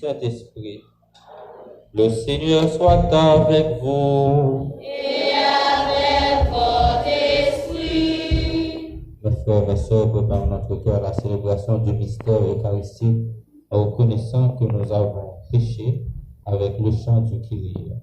Saint-Esprit. Le Seigneur soit avec vous. Et avec votre esprit. Mes frères et sœurs, préparons notre cœur à la célébration du mystère eucharistique en reconnaissant que nous avons péché avec le chant du Kyrie.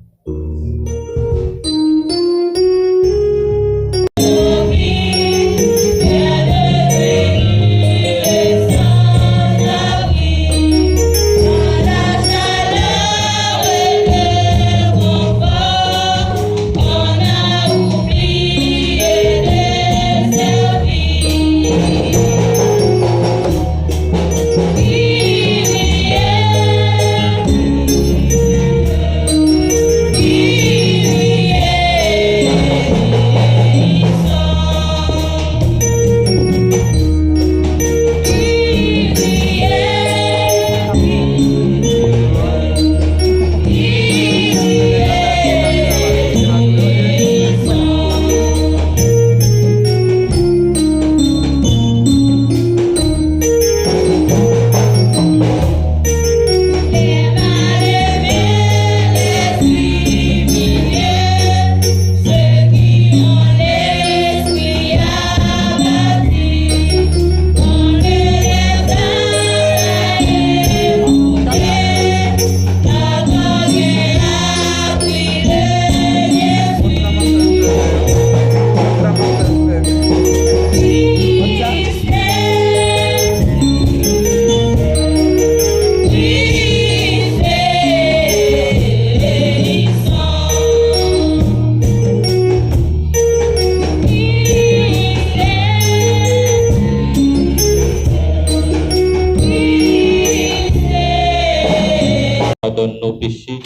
Pardonne nos péchés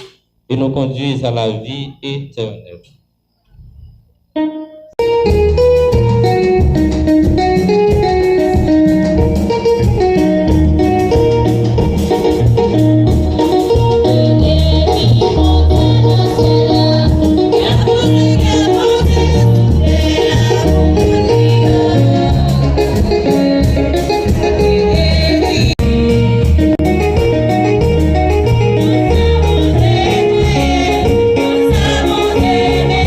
et nous conduise à la vie éternelle. Amen.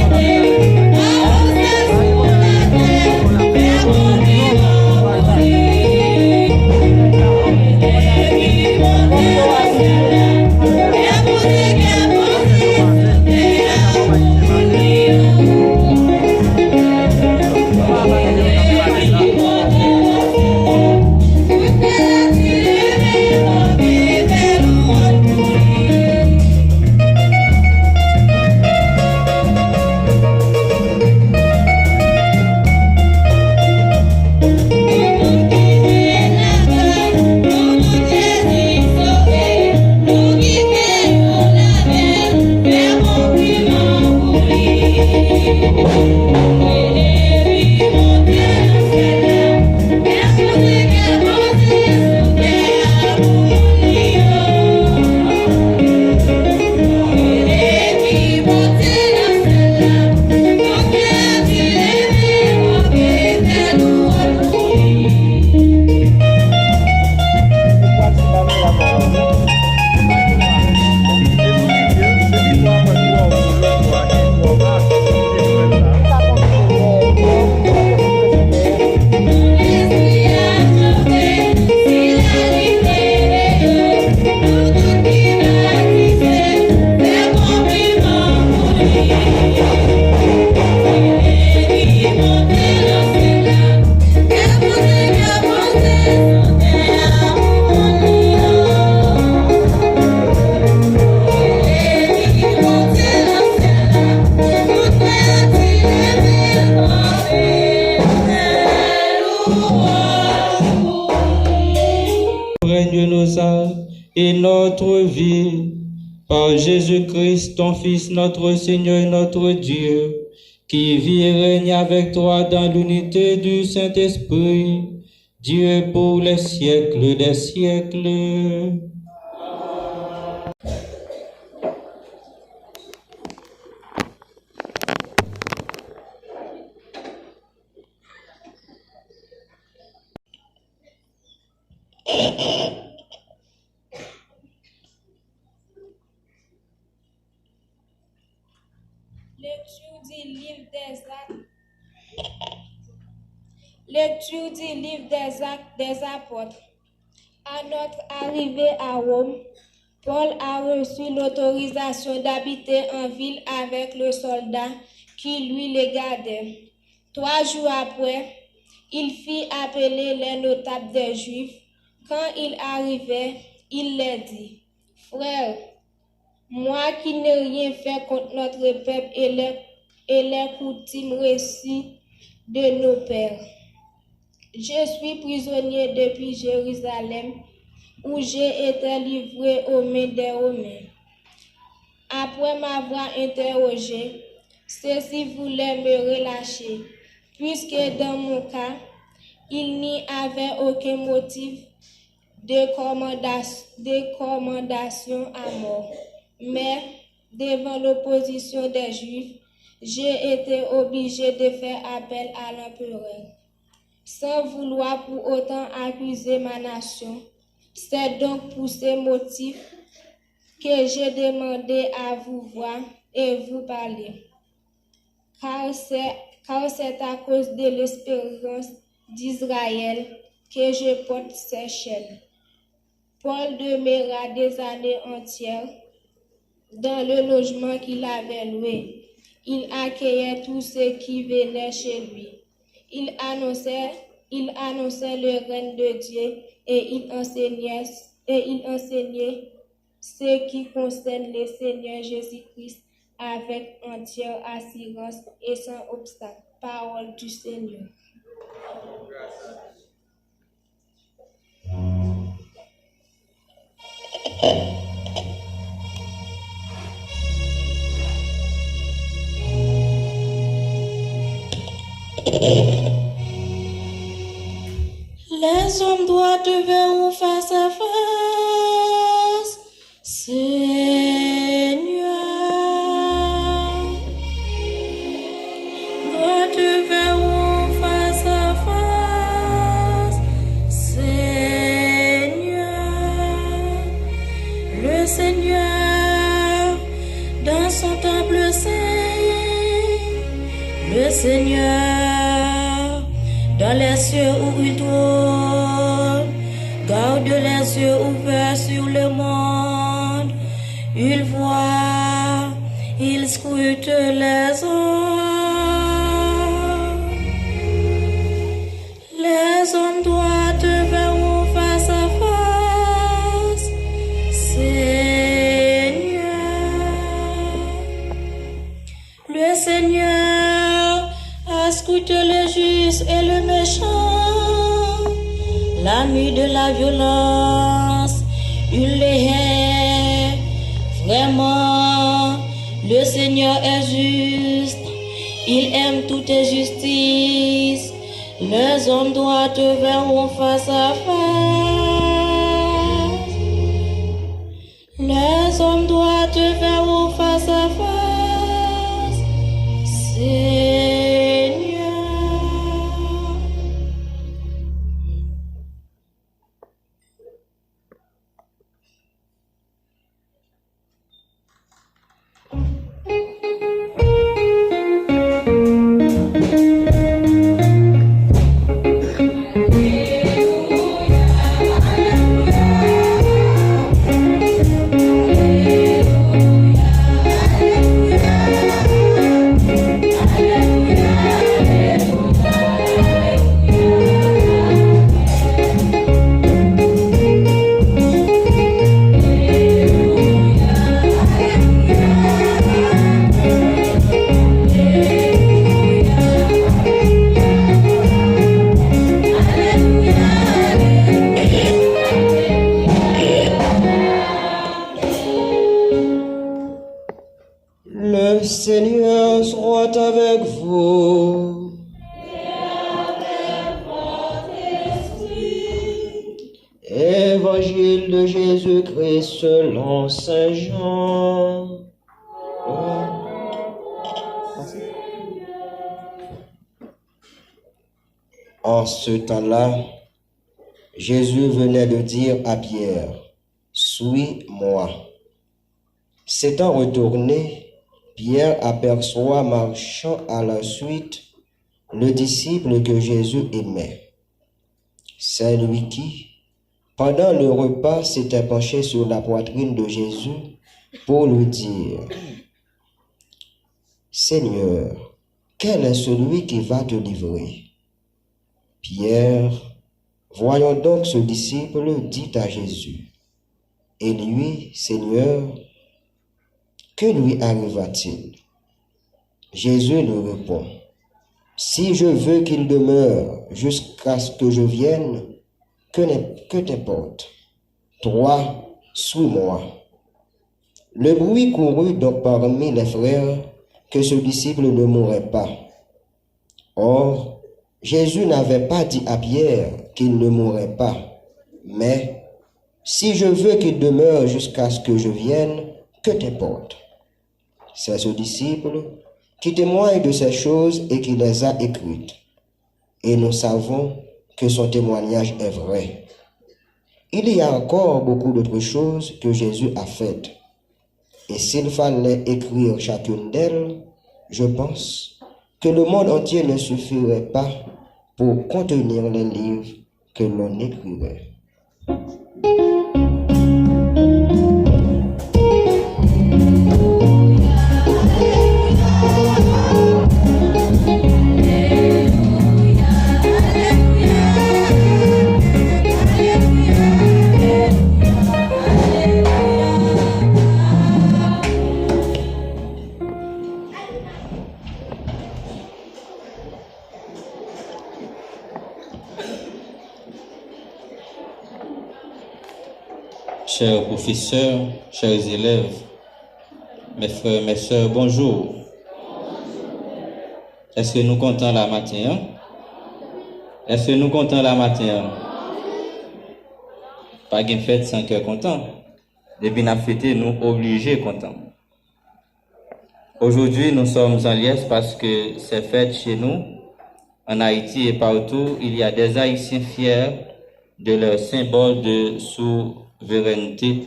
Règne nos âmes et notre vie par Jésus-Christ, ton Fils, notre Seigneur et notre Dieu, qui vit et règne avec toi dans l'unité du Saint-Esprit, Dieu pour les siècles des siècles. Lecture du livre des Actes des Apôtres. À notre arrivée à Rome, Paul a reçu l'autorisation d'habiter en ville avec le soldat qui lui les gardait. 3 jours après, il fit appeler les notables des Juifs. Quand il arrivait, il leur dit: Frères, moi qui n'ai rien fait contre notre peuple et les coutumes reçues de nos pères, je suis prisonnier depuis Jérusalem, où j'ai été livré aux mains des Romains. Après m'avoir interrogé, ceux-ci voulaient me relâcher, puisque dans mon cas, il n'y avait aucun motif de commandation à mort. Mais, devant l'opposition des Juifs, j'ai été obligé de faire appel à l'empereur, sans vouloir pour autant accuser ma nation. C'est donc pour ces motifs que j'ai demandé à vous voir et vous parler, car c'est à cause de l'espérance d'Israël que je porte ces chaînes. Paul demeura des années entières dans le logement qu'il avait loué. Il accueillait tous ceux qui venaient chez lui. Il annonçait le règne de Dieu et il enseignait ce qui concerne le Seigneur Jésus-Christ avec entière assurance et sans obstacle. Parole du Seigneur. Les hommes droits te verront face à face, Seigneur. Droits te verront face à face, Seigneur. Le Seigneur dans son temple saint, le Seigneur dans les cieux où il trône, garde les yeux ouverts sur le monde. Il voit, il scrute les hommes. Les hommes droits te verront face à face, Seigneur. Le Seigneur scrute le juste et le méchant, la nuit de la violence, il les hait. Vraiment, le Seigneur est juste, il aime toute justice. Les hommes droits te verront face à face. Les hommes droits te verront face à face, Alléluia, Alléluia, Alléluia. Seigneur soit avec vous. Évangile de Jésus-Christ selon Saint Jean. En ce temps-là, Jésus venait de dire à Pierre, « Suis-moi ». S'étant retourné, Pierre aperçoit marchant à la suite le disciple que Jésus aimait. C'est lui qui, pendant le repas, s'était penché sur la poitrine de Jésus pour lui dire, « Seigneur, quel est celui qui va te livrer ?» Pierre, voyant donc ce disciple, dit à Jésus, « Et lui, Seigneur, que lui arriva-t-il » Jésus lui répond, « Si je veux qu'il demeure jusqu'à ce que je vienne, que t'importe? Toi, suis-moi. » Le bruit courut donc parmi les frères que ce disciple ne mourrait pas. Or, Jésus n'avait pas dit à Pierre qu'il ne mourrait pas, mais « Si je veux qu'il demeure jusqu'à ce que je vienne, que t'importe » C'est ce disciple qui témoigne de ces choses et qui les a écrites. Et nous savons que son témoignage est vrai. Il y a encore beaucoup d'autres choses que Jésus a faites. Et s'il fallait écrire chacune d'elles, je pense que le monde entier ne suffirait pas pour contenir les livres que l'on écrirait. Chers professeurs, chers élèves, mes frères, mes sœurs, bonjour. Est-ce que nous comptons la matin? Est-ce que nous comptons la matin? Pas de fête sans cœur content. Depuis nous fêté, nous obligés contents. Aujourd'hui, nous sommes en liesse parce que c'est fête chez nous, en Haïti et partout. Il y a des Haïtiens fiers de leur symbole de souveraineté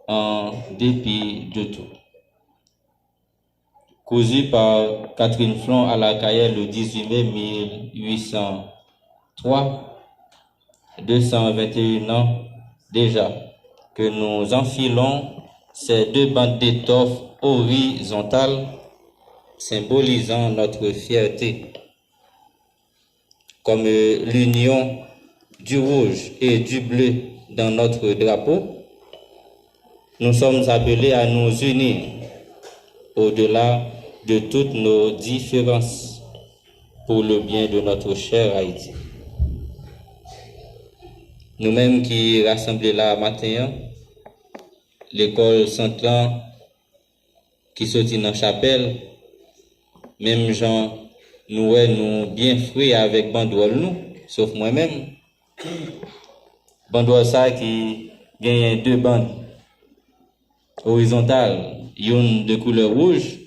en dépit de tout. Cousu par Catherine Flon à la Cayenne le 18 mai 1803, 221 ans déjà, que nous enfilons ces deux bandes d'étoffe horizontales symbolisant notre fierté. Comme l'union du rouge et du bleu dans notre drapeau, nous sommes appelés à nous unir au-delà de toutes nos différences pour le bien de notre cher Haïti. Nous-mêmes qui rassemblés là matin, l'école Saint-Lan qui sortit dans la chapelle, même gens nous bien fruits avec banderole nous, sauf moi-même. Banderole ça qui gagne deux bandes horizontales, une de couleur rouge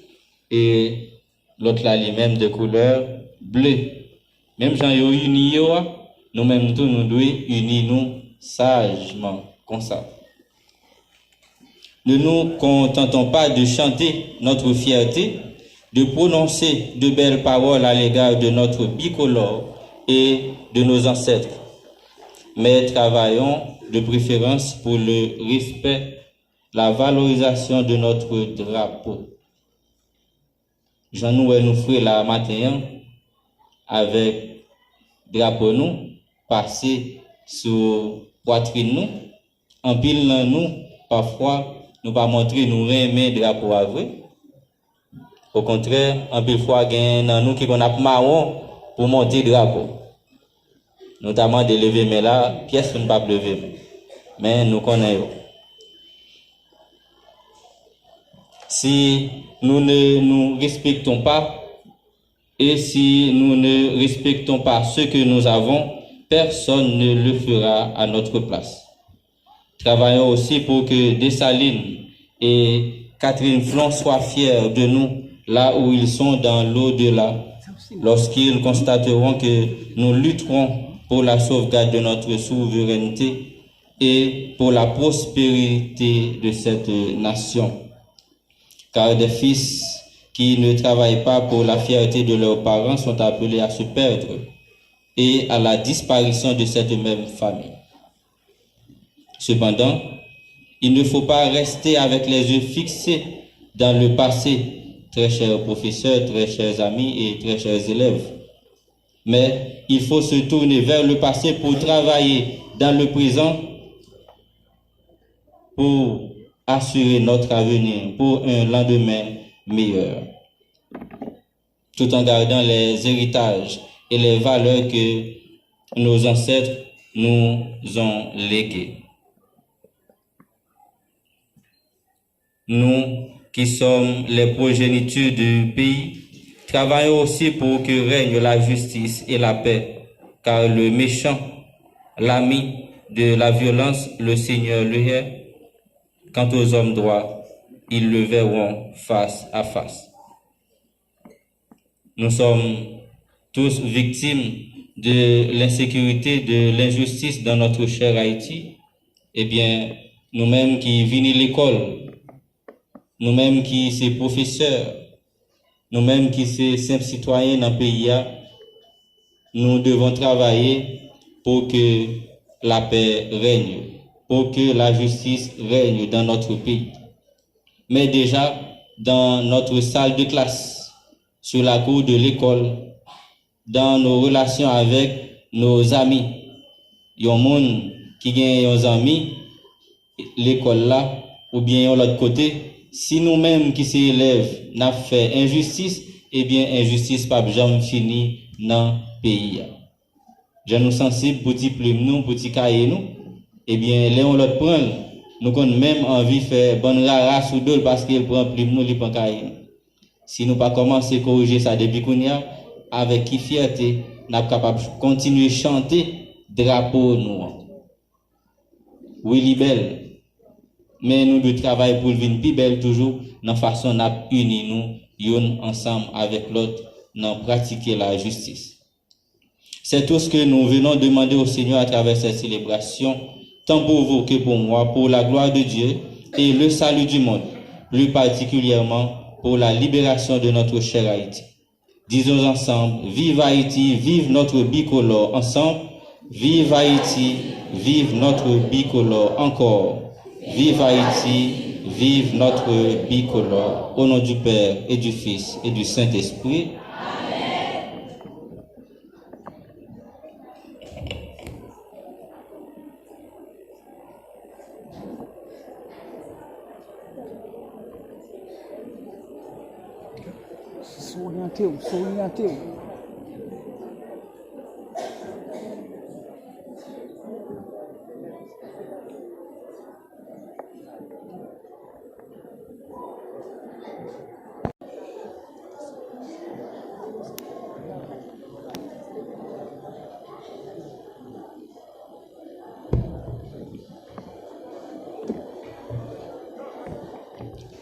et l'autre là lui-même de couleur bleue. Même gens yo uni yo, nous-mêmes tous nous devons unir nous sagement comme ça. Ne nous contentons pas de chanter notre fierté, de prononcer de belles paroles à l'égard de notre bicolore et de nos ancêtres, mais travaillons de préférence pour le respect, la valorisation de notre drapeau. Jean nous ferait la matin avec drapeau nous, passer sur poitrine nous, en pile nous, parfois nous pas montrer nous aimer drapeau à vrai. Au contraire, en pile fois gain dans nous qui qu'on a marron pour monter drapeau. Notamment de lever mais là, pièce ne pas lever. Mais nous connaissons. Si nous ne nous respectons pas et si nous ne respectons pas ce que nous avons, personne ne le fera à notre place. Travaillons aussi pour que Dessalines et Catherine Flon soient fiers de nous là où ils sont dans l'au-delà, lorsqu'ils constateront que nous lutterons pour la sauvegarde de notre souveraineté et pour la prospérité de cette nation. Car des fils qui ne travaillent pas pour la fierté de leurs parents sont appelés à se perdre et à la disparition de cette même famille. Cependant, il ne faut pas rester avec les yeux fixés dans le passé, très chers professeurs, très chers amis et très chers élèves. Mais il faut se tourner vers le passé pour travailler dans le présent, pour assurer notre avenir, pour un lendemain meilleur, tout en gardant les héritages et les valeurs que nos ancêtres nous ont légués. Nous qui sommes les progénitures du pays, travaillons aussi pour que règne la justice et la paix, car le méchant, l'ami de la violence, le Seigneur le hait. Quant aux hommes droits, ils le verront face à face. Nous sommes tous victimes de l'insécurité, de l'injustice dans notre cher Haïti. Eh bien, nous-mêmes qui venons à l'école, nous-mêmes qui sommes professeurs, nous-mêmes qui sommes simples citoyens dans le pays, nous devons travailler pour que la paix règne, pour que la justice règne dans notre pays. Mais déjà, dans notre salle de classe, sur la cour de l'école, dans nos relations avec nos amis, il y a un monde qui gagne des amis, l'école là, ou bien l'autre côté, si nous-mêmes qui sommes élèves n'a fait injustice, eh bien injustice pas jamais fini dans le pays. Je nous sensibles pour petit plume nous, pour petit cahier nous, eh bien les on l'autre prend, nous avons même envie de faire bonne rara sous d'eau parce qu'il prend plume nous, il prend cahier. Si nous pas commencer à corriger ça depuis qu'on y a, avec qui fierté, nous sommes capables de continuer à chanter drapeau nous. Oui, libelle. Mais nous devons travailler pour venir plus belle toujours, dans façon d'unir nous, yon ensemble avec l'autre, dans pratiquer la justice. C'est tout ce que nous venons demander au Seigneur à travers cette célébration, tant pour vous que pour moi, pour la gloire de Dieu et le salut du monde, plus particulièrement pour la libération de notre cher Haïti. Disons ensemble, vive Haïti, vive notre bicolore. Ensemble, vive Haïti, vive notre bicolore. Encore. Vive Haïti, vive notre bicolore. Au nom du Père et du Fils et du Saint-Esprit. S'orienter.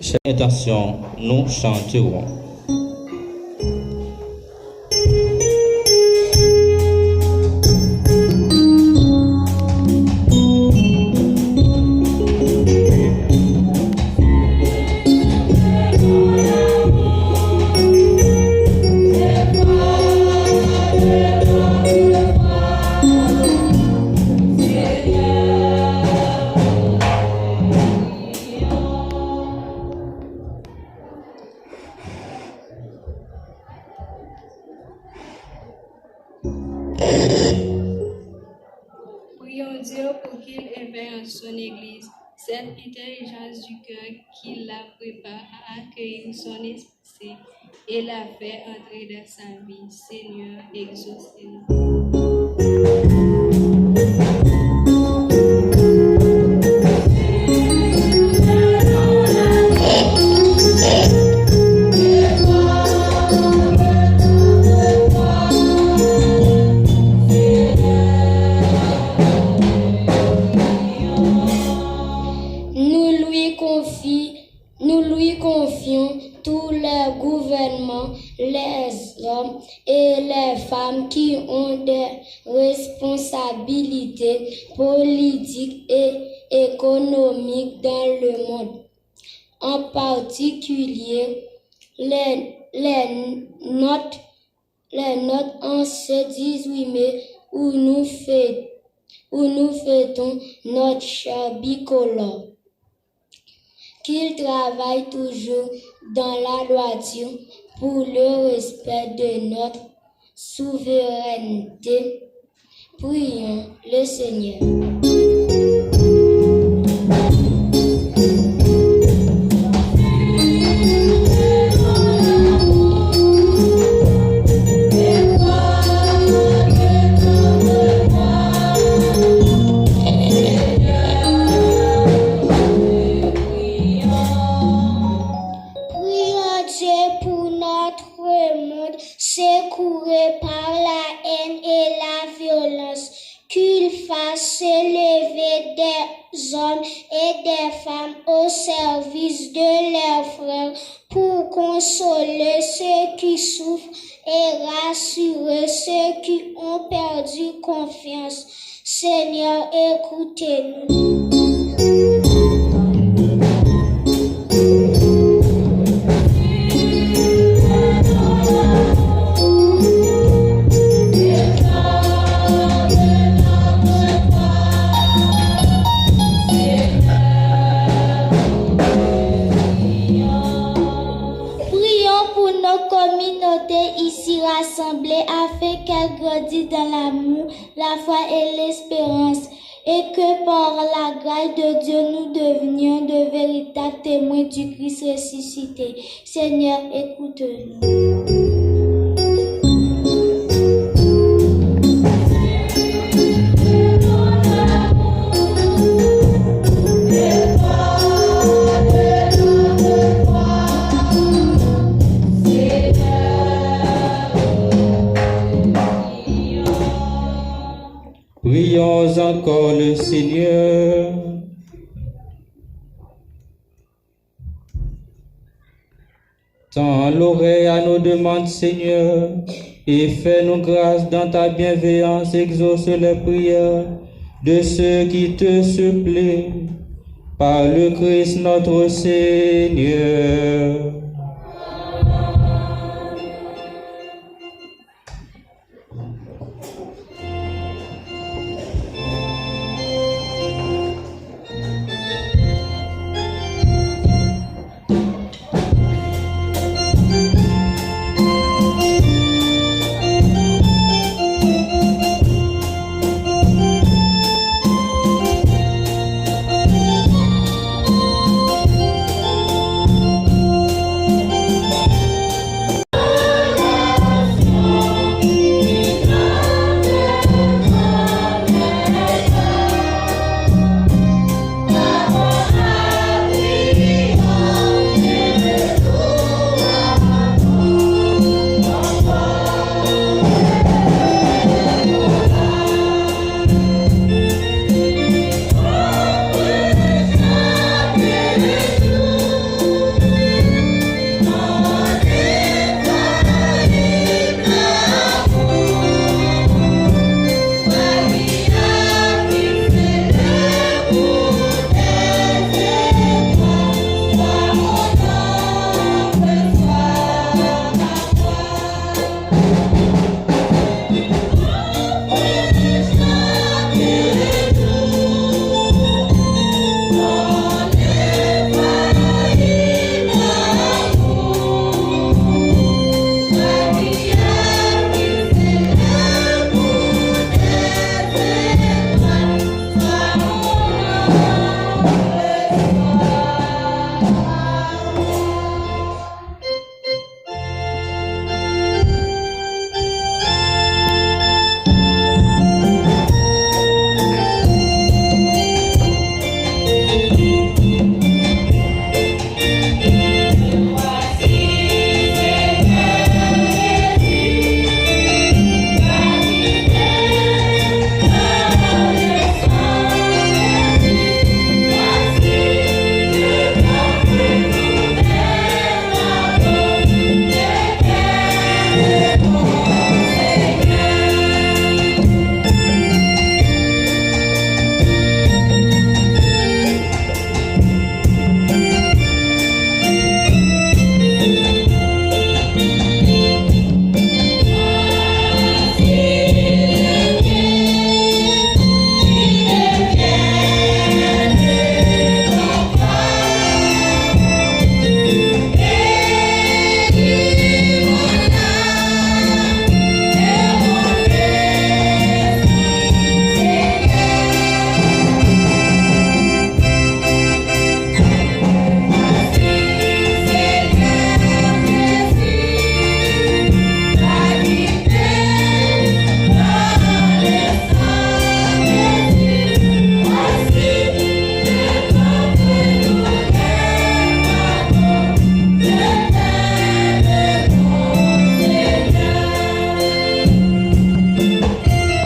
Chère intention, nous chanterons. Prions Dieu pour qu'il éveille en son Église cette intelligence du cœur qui la prépare à accueillir son esprit et la fait entrer dans sa vie. Seigneur, exaucez-nous. prions les hommes et les femmes qui ont des responsabilités politiques et économiques dans le monde. En particulier, les notes en ce 18 mai où nous fêtons notre cher bicolore. Qu'il travaille toujours dans la droiture pour le respect de notre souveraineté. Prions le Seigneur. Secouré par la haine et la violence, qu'il fasse s'élever des hommes et des femmes au service de leurs frères pour consoler ceux qui souffrent et rassurer ceux qui ont perdu confiance. Seigneur, écoutez-nous. Ici rassemblés afin qu'elle grandisse dans l'amour, la foi et l'espérance, et que par la grâce de Dieu nous devenions de véritables témoins du Christ ressuscité. Seigneur, écoute-nous. Prions encore le Seigneur. Tends l'oreille à nos demandes, Seigneur, et fais-nous grâce dans ta bienveillance, exauce les prières de ceux qui te supplient, par le Christ notre Seigneur.